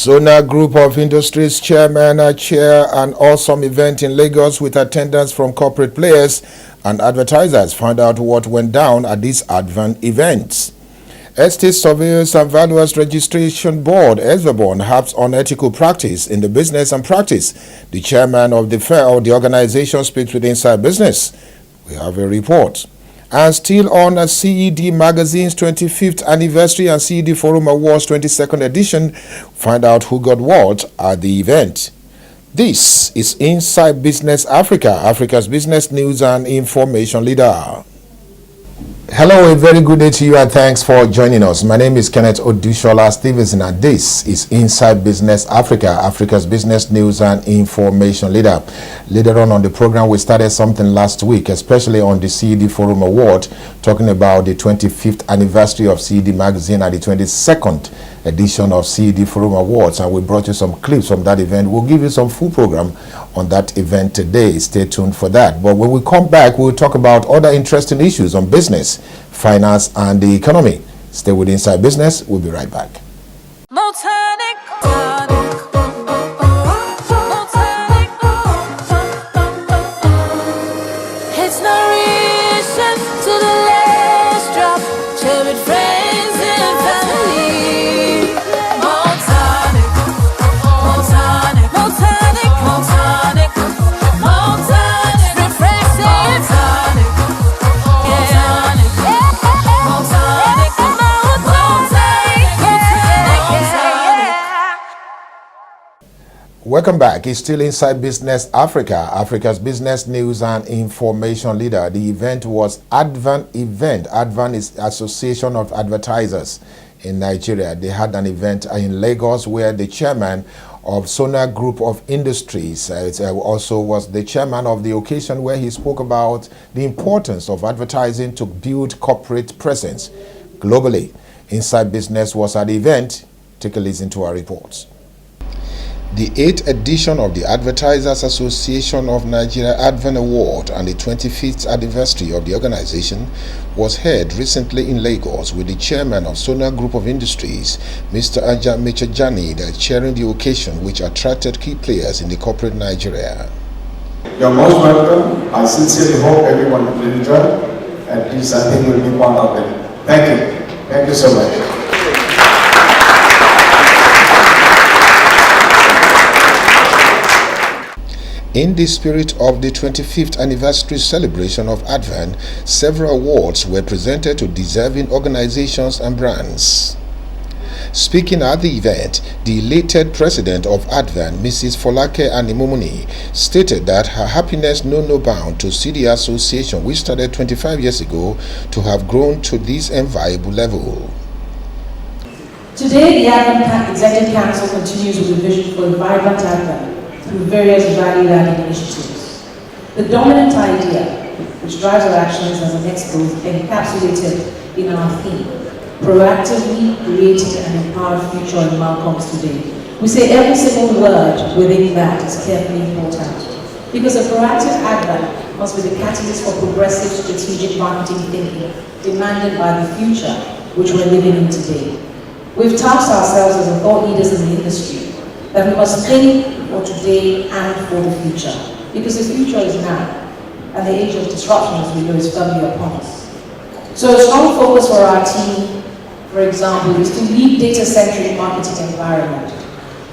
Sona Group of Industries chairman chair an awesome event in Lagos with attendance from corporate players and advertisers. Find out what went down at these Advan events. Estate Surveyors and Valuers Registration Board, ESVABON, harps on ethical practice in the business and practice. The chairman of the organization speaks with Inside Business. We have a report. And still on a CED Magazine's 25th anniversary and CED Forum Awards 22nd edition, find out who got what at the event. This is Inside Business Africa, Africa's business news and information leader. Hello, a very good day to you and thanks for joining us. My name is Kenneth Odushola Stevenson and this is Inside Business Africa, Africa's business news and information leader. Later on the program, we started something last week, especially on the CED Forum Award, talking about the 25th anniversary of CED Magazine and the 22nd edition of CED Forum Awards, and we brought you some clips from that event. We'll give you some full program on that event today. Stay tuned for that. But when we come back, we'll talk about other interesting issues on business, finance, and the economy. Stay with Inside Business. We'll be right back. Welcome back. It's still Inside Business Africa, Africa's business news and information leader. The event was Advan event. Advan is Association of Advertisers in Nigeria. They had an event in Lagos where the chairman of Sona Group of Industries also was the chairman of the occasion, where he spoke about the importance of advertising to build corporate presence globally. Inside Business was at the event. Take a listen to our reports. The 8th edition of the Advertisers Association of Nigeria Advan Award and the 25th anniversary of the organization was held recently in Lagos, with the chairman of Sona Group of Industries, Mr. Aja Mechajani, chairing the occasion, which attracted key players in the corporate Nigeria. You're most welcome. I sincerely hope everyone will enjoy, and please, I think we'll be part of it. Thank you. Thank you so much. In the spirit of the 25th anniversary celebration of Advan, several awards were presented to deserving organizations and brands. Speaking at the event, the elated president of Advan, Mrs. Folake Animomoni, stated that her happiness knows no bound to see the association, which started 25 years ago, to have grown to this enviable level. Today, the Advan Executive Council continues with the vision for a vibrant Advan through various value-added initiatives. The dominant idea, which drives our actions as an expo, encapsulated in our theme, proactively creating an empowered future in Malcolm's today. We say every single word within that is carefully thought out, because a proactive Advan must be the catalyst for progressive strategic marketing thinking demanded by the future which we're living in today. We've tasked ourselves as thought leaders in the industry that we must think for today and for the future, because the future is now, and the age of disruption, as we know, is firmly upon us. So a strong focus for our team, for example, is to lead data-centric marketing environment.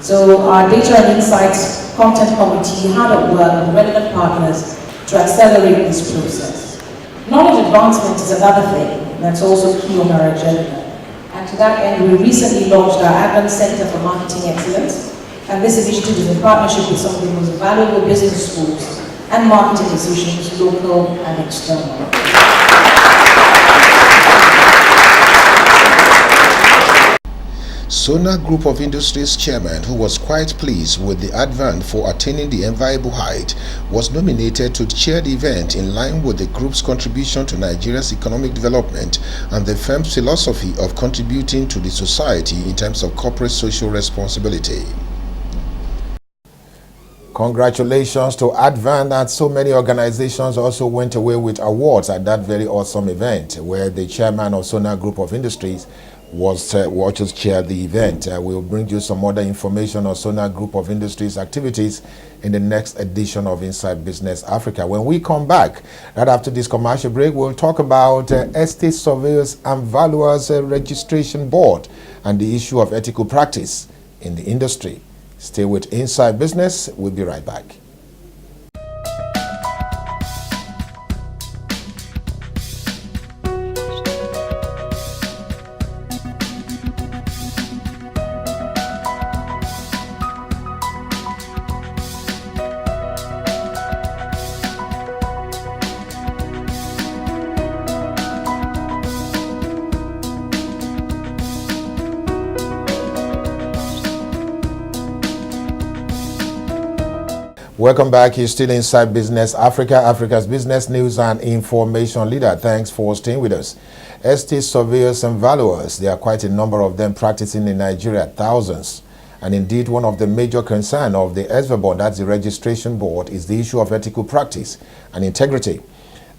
So our data and insights content committee had at work with relevant partners to accelerate this process. Knowledge advancement is another thing that's also key on our agenda. And to that end, we recently launched our Advan Center for Marketing Excellence. And this initiative is in partnership with some of the most valuable business schools and marketing institutions, local and external. Sona Group of Industries chairman, who was quite pleased with the Advan for attaining the enviable height, was nominated to chair the event in line with the group's contribution to Nigeria's economic development and the firm's philosophy of contributing to the society in terms of corporate social responsibility. Congratulations to Advan, and so many organizations also went away with awards at that very awesome event, where the chairman of Sona Group of Industries just chaired the event. We'll bring you some other information on Sona Group of Industries activities in the next edition of Inside Business Africa. When we come back, right after this commercial break, we'll talk about Estate Surveyors and Valuers Registration Board and the issue of ethical practice in the industry. Stay with Inside Business. We'll be right back. Welcome back. You're still Inside Business Africa, Africa's business news and information leader. Thanks for staying with us. Estate surveyors and valuers, there are quite a number of them practicing in Nigeria, thousands. And indeed, one of the major concerns of the ESVA board, that's the registration board, is the issue of ethical practice and integrity.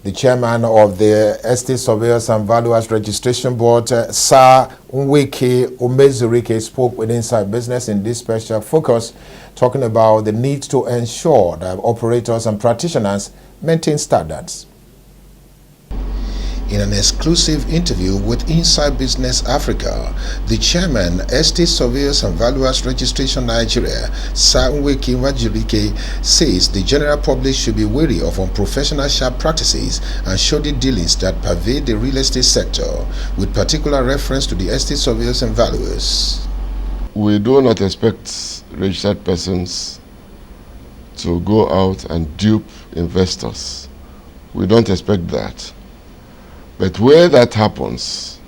The chairman of the Estate Surveyors and Valuers Registration Board, Sir Nweke Umezurike, spoke with Inside Business in this special focus, talking about the need to ensure that operators and practitioners maintain standards. In an exclusive interview with Inside Business Africa, the chairman, Estate Surveyors and Valuers Registration Nigeria, Sir Nweke Umezurike, says the general public should be wary of unprofessional sharp practices and shoddy dealings that pervade the real estate sector, with particular reference to the estate surveyors and valuers. We do not expect registered persons to go out and dupe investors. We don't expect that. But where that happens,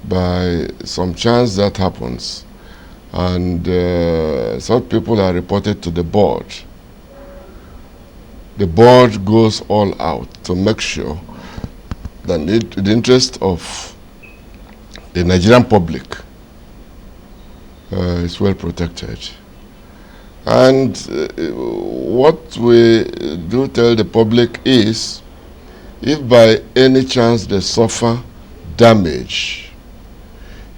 by some chance that happens, and some people are reported to the board goes all out to make sure that the interest of the Nigerian public is well protected. And what we do tell the public is, if by any chance they suffer damage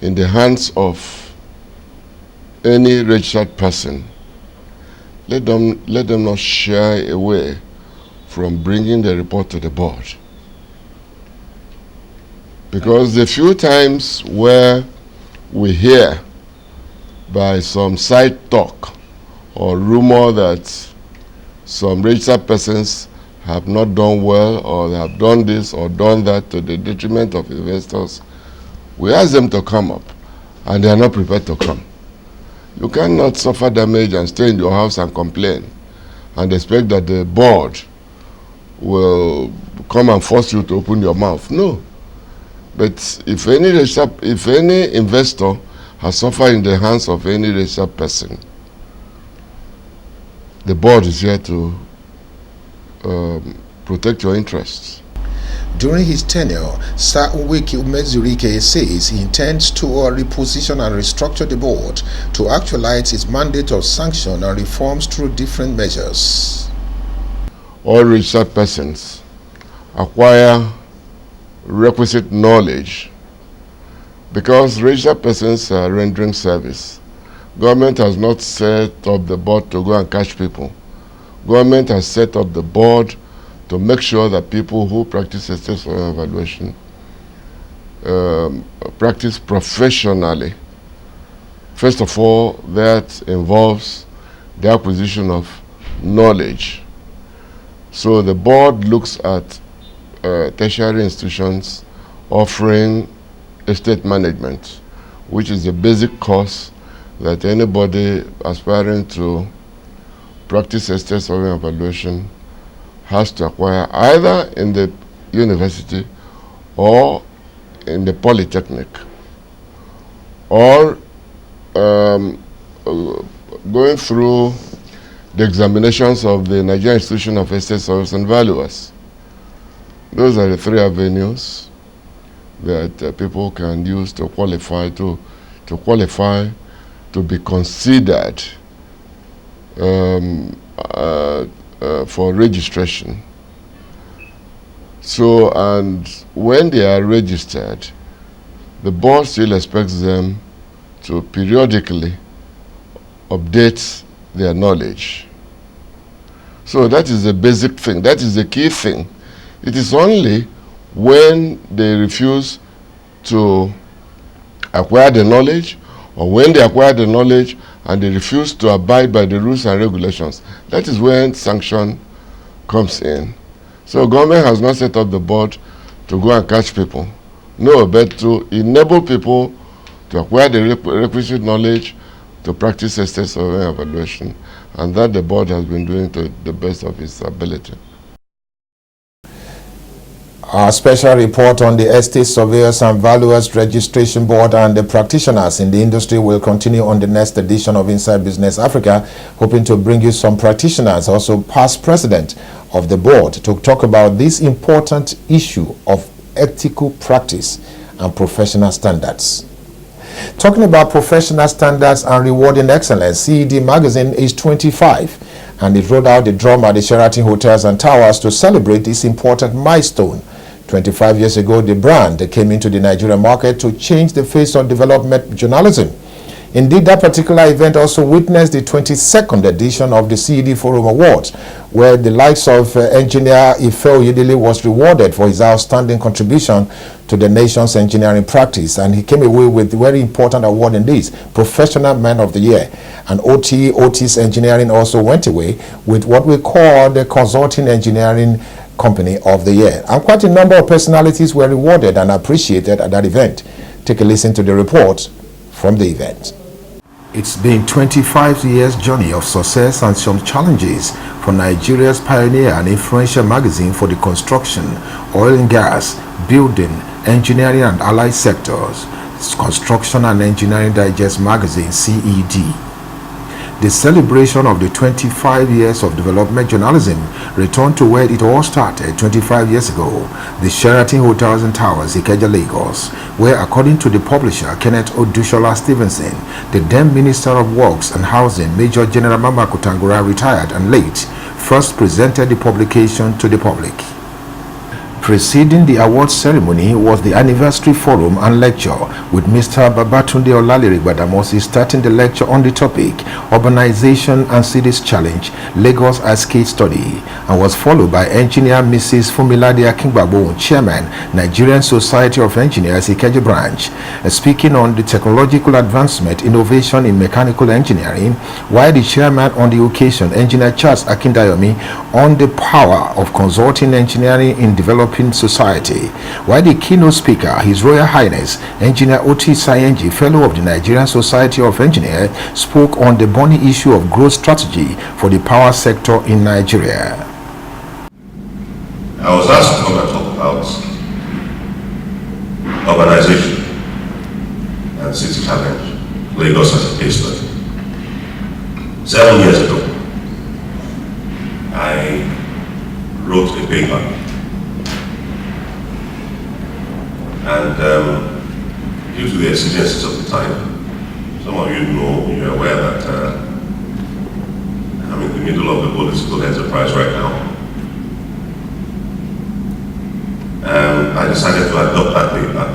in the hands of any registered person, let them not shy away from bringing the report to the board. Because the few times where we hear by some side talk or rumor that some registered persons have not done well, or they have done this or done that to the detriment of investors, we ask them to come up, and they are not prepared to come. You cannot suffer damage and stay in your house and complain and expect that the board will come and force you to open your mouth. No. But if any investor has suffered in the hands of any registered person, the board is here to protect your interests. During his tenure, Sir Nweke Umezurike says he intends to reposition and restructure the board to actualize its mandate of sanction and reforms through different measures. All registered persons acquire requisite knowledge, because registered persons are rendering service. Government has not set up the board to go and catch people. Government has set up the board to make sure that people who practice estate survey evaluation practice professionally. First of all, that involves the acquisition of knowledge. So the board looks at tertiary institutions offering estate management, which is the basic course that anybody aspiring to practice estate survey evaluation has to acquire, either in the university or in the polytechnic, or going through the examinations of the Nigerian Institution of Estate Surveyors and Valuers. Those are the three avenues that people can use to qualify to be considered for registration. So, and when they are registered, the board still expects them to periodically update their knowledge. So that is the basic thing, that is the key thing. It is only when they refuse to acquire the knowledge, or when they acquire the knowledge and they refuse to abide by the rules and regulations, that is when sanction comes in. So government has not set up the board to go and catch people. No, but to enable people to acquire the requisite knowledge to practice estate survey evaluation, and that the board has been doing to the best of its ability. Our special report on the Estate Surveyors and Valuers Registration Board and the practitioners in the industry will continue on the next edition of Inside Business Africa, hoping to bring you some practitioners, also past president of the board, to talk about this important issue of ethical practice and professional standards. Talking about professional standards and rewarding excellence, CED Magazine is 25 and it rolled out the drum at the Sheraton Hotels and Towers to celebrate this important milestone. 25 years ago, the brand came into the Nigerian market to change the face of development journalism. Indeed, that particular event also witnessed the 22nd edition of the CED Forum Awards, where the likes of engineer Ife Oyedele was rewarded for his outstanding contribution to the nation's engineering practice, and he came away with a very important award in this, Professional Man of the Year. And Otis Engineering also went away with what we call the Consulting Engineering Company of the Year. And quite a number of personalities were rewarded and appreciated at that event. Take a listen to the report from the event. It's been 25 years journey of success and some challenges for Nigeria's pioneer and influential magazine for the construction, oil and gas, building, engineering and allied sectors, Construction and Engineering Digest magazine, CED. The celebration of the 25 years of development journalism returned to where it all started 25 years ago, the Sheraton Hotels and Towers, Ikeja, Lagos, where, according to the publisher Kenneth Odushola Stevenson, the then Minister of Works and Housing, Major General Mama Kutangura, retired and late, first presented the publication to the public. Preceding the awards ceremony was the anniversary forum and lecture, with Mr. Babatunde Olalere Gbadamosi starting the lecture on the topic Urbanization and Cities Challenge, Lagos as Case Study, and was followed by engineer Mrs. Fumilade Akingbabo, Chairman, Nigerian Society of Engineers, Ikeja Branch, speaking on the technological advancement, innovation in mechanical engineering, while the chairman on the occasion, Engineer Charles Akindayomi, on the power of consulting engineering in developing society, while the keynote speaker, His Royal Highness Engineer Otis Sayenji, Fellow of the Nigerian Society of Engineers, spoke on the burning issue of growth strategy for the power sector in Nigeria. I was asked to come and talk about urbanization and city challenge, Lagos as a case study. 7 years ago, I wrote a paper. And due to the exigencies of the time, some of you know, you're aware that I'm in the middle of the political enterprise right now. I decided to adopt that paper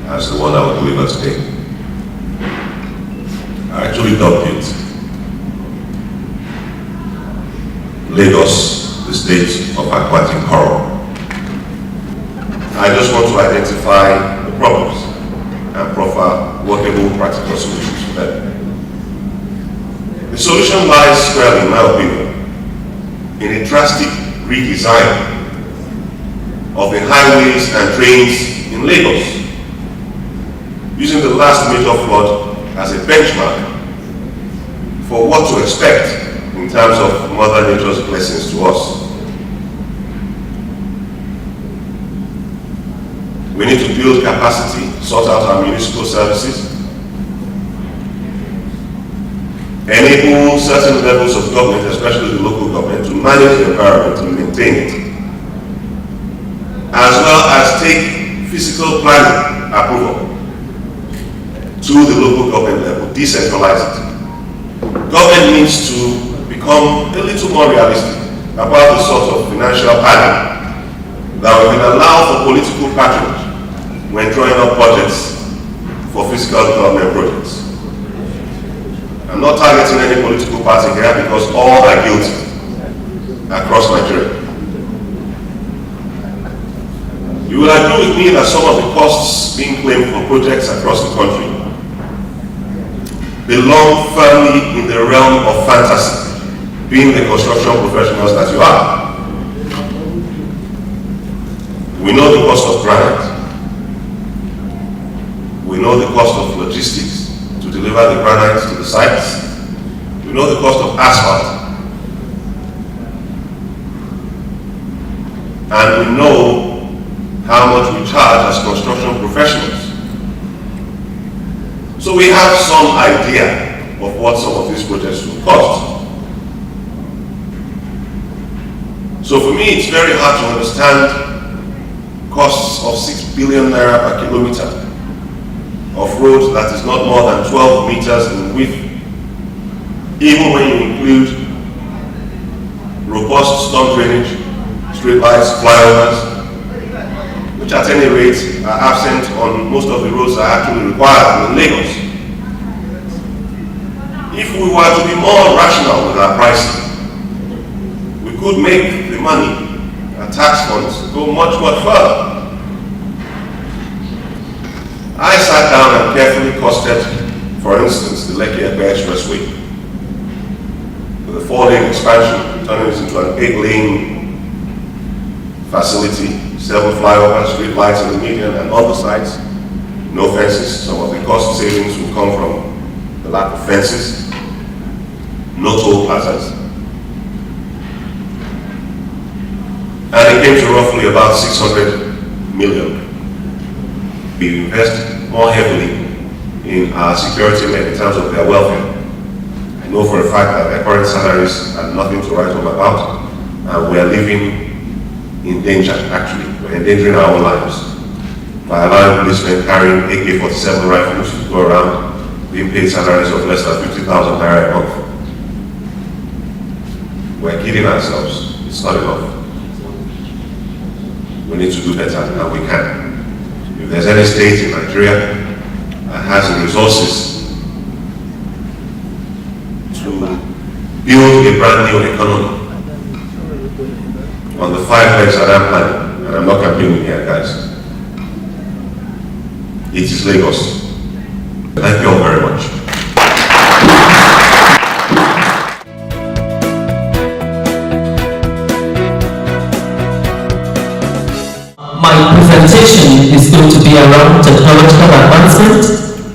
as the one I will deliver today. I actually dubbed it Lagos, the state of aquatic coral. I just want to identify the problems and proffer workable practical solutions for them. The solution lies squarely, in my opinion, in a drastic redesign of the highways and trains in Lagos, using the last major flood as a benchmark for what to expect in terms of Mother Nature's blessings to us. We need to build capacity, sort out our municipal services, enable certain levels of government, especially the local government, to manage the environment, to maintain it, as well as take physical planning approval to the local government level, decentralize it. Government needs to become a little more realistic about the sort of financial planning that will allow for political patronage when drawing up budgets for fiscal development projects. I'm not targeting any political party here because all are guilty across Nigeria. You will agree with me that some of the costs being claimed for projects across the country belong firmly in the realm of fantasy, being the construction professionals that you are. We know the cost of granite. We know the cost of logistics to deliver the granite to the sites. We know the cost of asphalt. And we know how much we charge as construction professionals. So we have some idea of what some of these projects will cost. So for me, it's very hard to understand costs of 6 billion naira per kilometer of road that is not more than 12 meters in width, even when you include robust storm drainage, street lights, flyovers, which at any rate are absent on most of the roads that are actually required in Lagos. If we were to be more rational with our pricing, we could make the money and tax funds go much, much further. I sat down and carefully costed, for instance, the Lekki-Epe Expressway, with a 4-lane expansion, turning it into an 8-lane facility, 7 flyovers, street lights in the median and other sites, no fences. Some of the cost savings will come from the lack of fences, no toll plazas. And it came to roughly about 600 million. We invest more heavily in our security men in terms of their welfare. I know for a fact that their current salaries are nothing to write home about, and we are living in danger, actually. We're endangering our own lives by allowing policemen carrying AK-47 rifles to go around being paid salaries of less than 50,000 naira a month. We're kidding ourselves. It's not enough. We need to do better, and we can. If there's any state in Nigeria that has the resources to build a brand new economy on the 5 legs that I'm planning, and I'm not campaigning here, guys, it is Lagos. Thank you all very much. My presentation is going to be around technological advancement,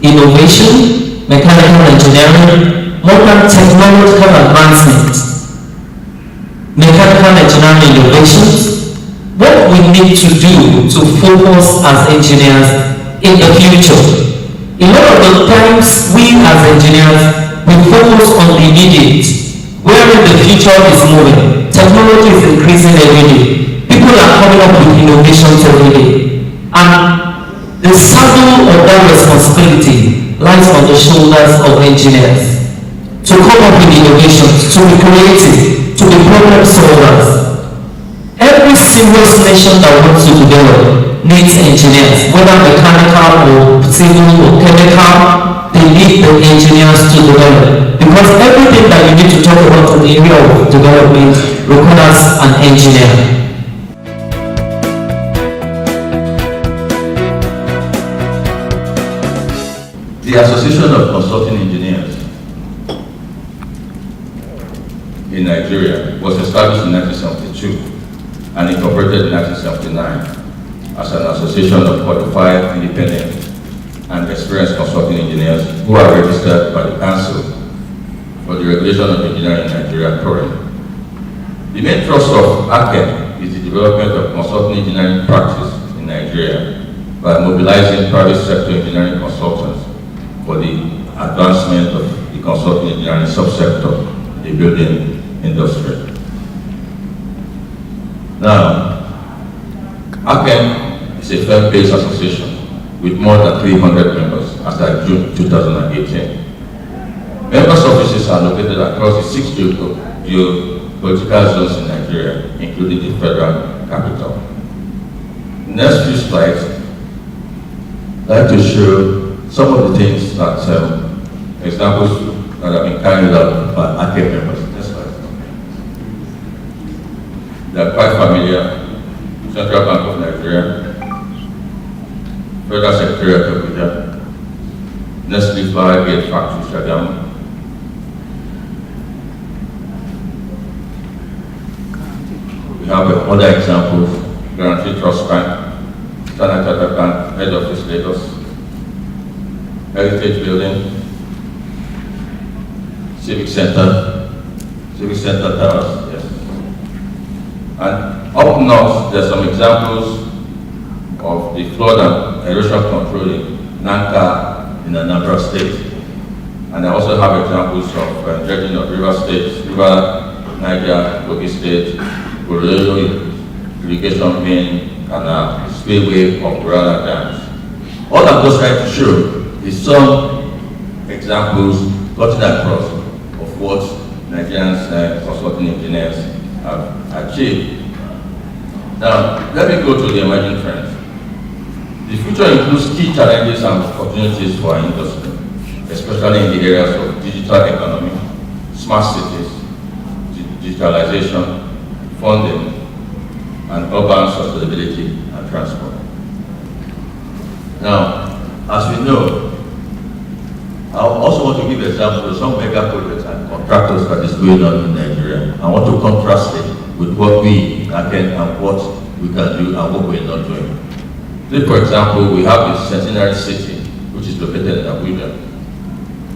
innovation, mechanical engineering, modern technological advancement, mechanical engineering innovations, what we need to do to focus as engineers in the future. A lot of the times we as engineers, we focus on the immediate, where the future is moving. Technology is increasing every day. People are coming up with innovations every day. And the saddle of that responsibility lies on the shoulders of engineers to come up with innovations, to be creative, to be problem solvers. Every serious nation that wants to develop needs engineers, whether mechanical or civil or chemical, they need the engineers to develop. Because everything that you need to talk about in the area of development requires an engineer. The Association of Consulting Engineers in Nigeria was established in 1972 and incorporated in 1979 as an association of qualified, independent, and experienced consulting engineers who are registered by the Council for the Regulation of Engineering in Nigeria, currently. The main thrust of ACEN is the development of consulting engineering practice in Nigeria by mobilizing private sector engineering consultants for the advancement of the consulting engineering subsector, the building industry. Now, ACEN is a fair-based association with more than 300 members as of June 2018. Members' offices are located across the 6 geopolitical zones in Nigeria, including the federal capital. Next few slides I'd like to show some of the things that, examples that have been carried out by ACE members. Next slide. They are quite familiar. Central Bank of Nigeria, Federal Secretariat of Abuja, Nestle Gate Factory, Shagamu. We have other examples: Guaranty Trust Bank, Standard Chartered Bank, Head Office Lagos, Heritage Building, Civic Center Towers, yes. And up north, there's some examples of the flood and erosion control in Nanka in Anambra State. And I also have examples of dredging of River State, River Niger, Kogi State, Gorelo irrigation main canal, spillway of Gurara dams. All I'm just trying to show is some examples gotten across of what Nigerians consulting engineers have achieved. Now, let me go to the emerging trends. The future includes key challenges and opportunities for our industry, especially in the areas of digital economy, smart cities, digitalization, funding, and urban sustainability and transport. Now, as we know, I also want to give examples of some mega projects and contractors that is going on in Nigeria. I want to contrast it with what we can and what we can do and what we're not doing. Take, for example, we have the Centenary City, which is located in Abuja.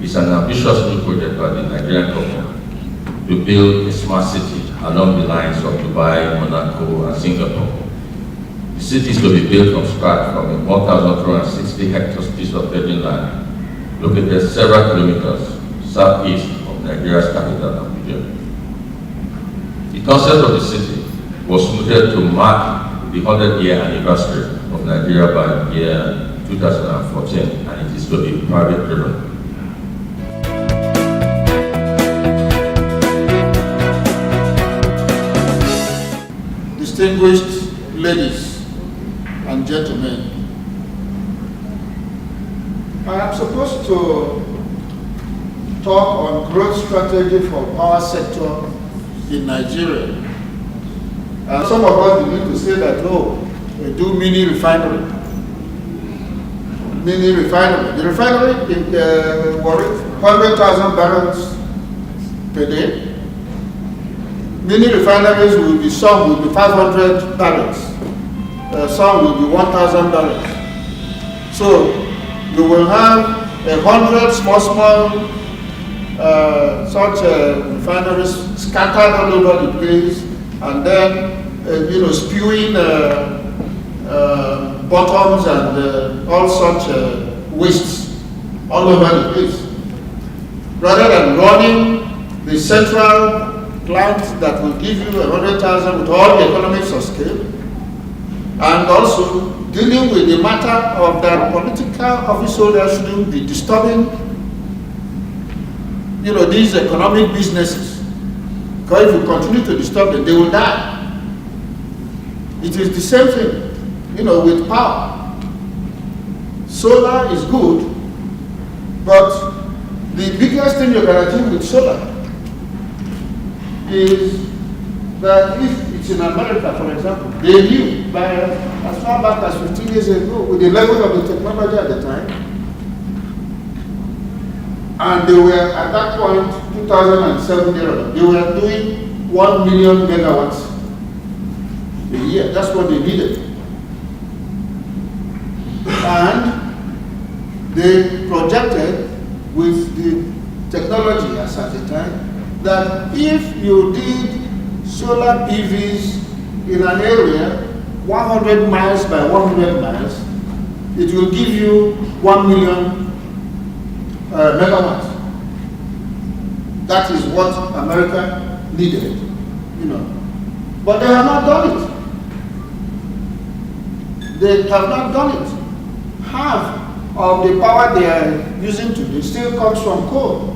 It's an ambitious new project by the Nigerian government to build a smart city along the lines of Dubai, Monaco, and Singapore. The city is to be built from scratch from a 1,260 hectares piece of virgin land located several kilometers southeast of Nigeria's capital, Abuja. The concept of the city was mooted to mark the 100-year anniversary of Nigeria by the year 2014, and it is to be private driven. Distinguished ladies and gentlemen, I am supposed to talk on growth strategy for power sector in Nigeria. And some of us begin to say that, oh, we do mini refinery. The refinery in Warri, 100,000 barrels per day. Many refineries will be, some will be 500 barrels, some will be 1,000 barrels. So you will have 100 small such refineries scattered all over the place, and then spewing bottoms and all such wastes all over the place. Rather than running the central plant that will give you 100,000 with all the economics of scale, and also dealing with the matter of that political office holders shouldn't be disturbing, these economic businesses. Because if you continue to disturb them, they will die. It is the same thing, with power. Solar is good, but the biggest thing you can achieve with solar is that if it's in America, for example, they knew by as far back as 15 years ago with the level of the technology at the time, and they were at that point, 2007, they were doing 1 million megawatts a year. That's what they needed. And they projected with the technology as at the time that if you did solar PVs in an area 100 miles by 100 miles, it will give you 1 million megawatts. That is what America needed, But they have not done it. They have not done it. Half of the power they are using today still comes from coal.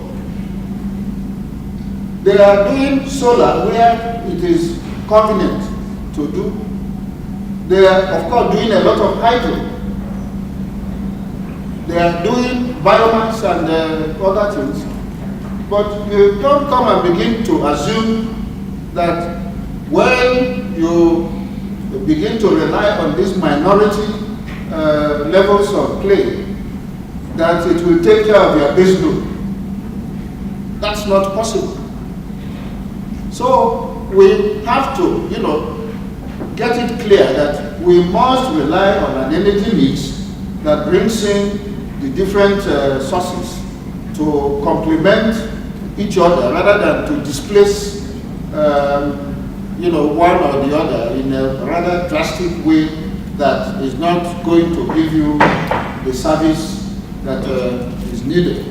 They are doing solar where it is convenient to do. They are, of course, doing a lot of hydro. They are doing biomass and other things. But you don't come and begin to assume that when you begin to rely on these minority levels of play, that it will take care of your base load. That's not possible. So we have to, get it clear that we must rely on an energy mix that brings in the different sources to complement each other rather than to displace, one or the other in a rather drastic way that is not going to give you the service that is needed.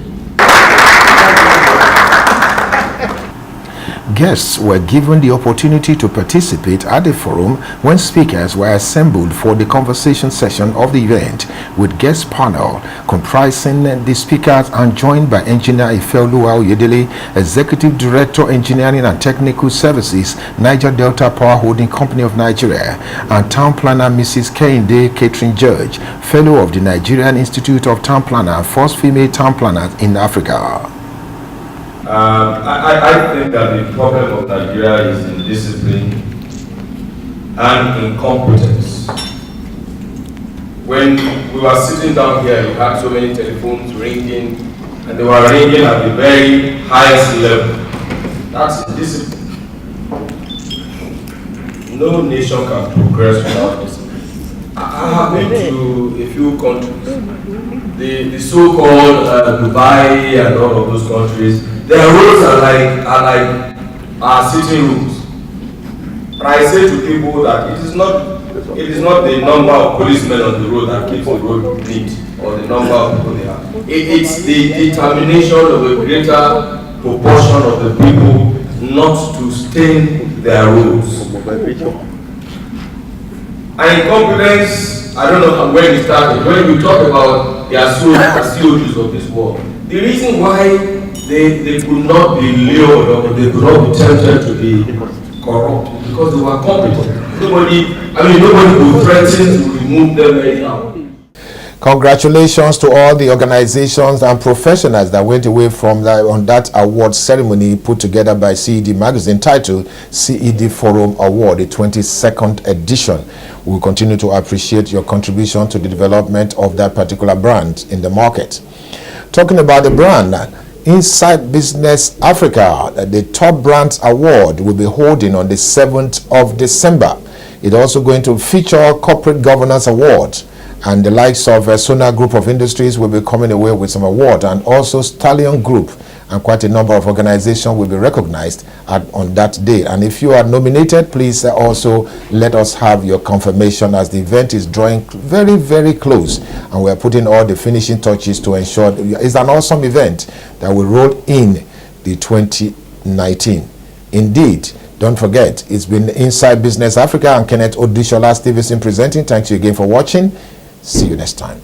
Guests were given the opportunity to participate at the forum when speakers were assembled for the conversation session of the event, with guest panel comprising the speakers and joined by Engineer Ifeoluwa Oyedele, Executive Director, Engineering and Technical Services, Niger Delta Power Holding Company of Nigeria, and Town Planner Mrs. Kehinde Catherine George, Fellow of the Nigerian Institute of Town Planner, first female town planner in Africa. I think that the problem of Nigeria is indiscipline and incompetence. When we were sitting down here, you had so many telephones ringing, and they were ringing at the very highest level. That's indiscipline. No nation can progress without discipline. I have been to a few countries, the so-called Dubai and all of those countries. Their roads are like our city roads. But I say to people that it is not the number of policemen on the road that keeps the road neat, or the number of people they have. It's the determination of a greater proportion of the people not to stain their roads. And incompetence, I don't know when it started. When we talk about the COGs of this world, the reason why they could not be lured or they could not be tempted to be corrupt because they were competent. Nobody would threaten to remove them anyhow. Congratulations to all the organizations and professionals that went away from on that award ceremony put together by CED Magazine, titled CED Forum Award, the 22nd edition. We will continue to appreciate your contribution to the development of that particular brand in the market. Talking about the brand, Inside Business Africa, the Top Brands Award will be holding on the 7th of December. It's also going to feature Corporate Governance Award, and the likes of Sona Group of Industries will be coming away with some award, and also Stallion Group, and quite a number of organizations will be recognized on that day. And if you are nominated, please also let us have your confirmation, as the event is drawing very, very close, and we are putting all the finishing touches to ensure it's an awesome event that will roll in the 2019. Indeed, don't forget, it's been Inside Business Africa and Kenneth Odishola Stevenson presenting. Thanks you again for watching. See you next time.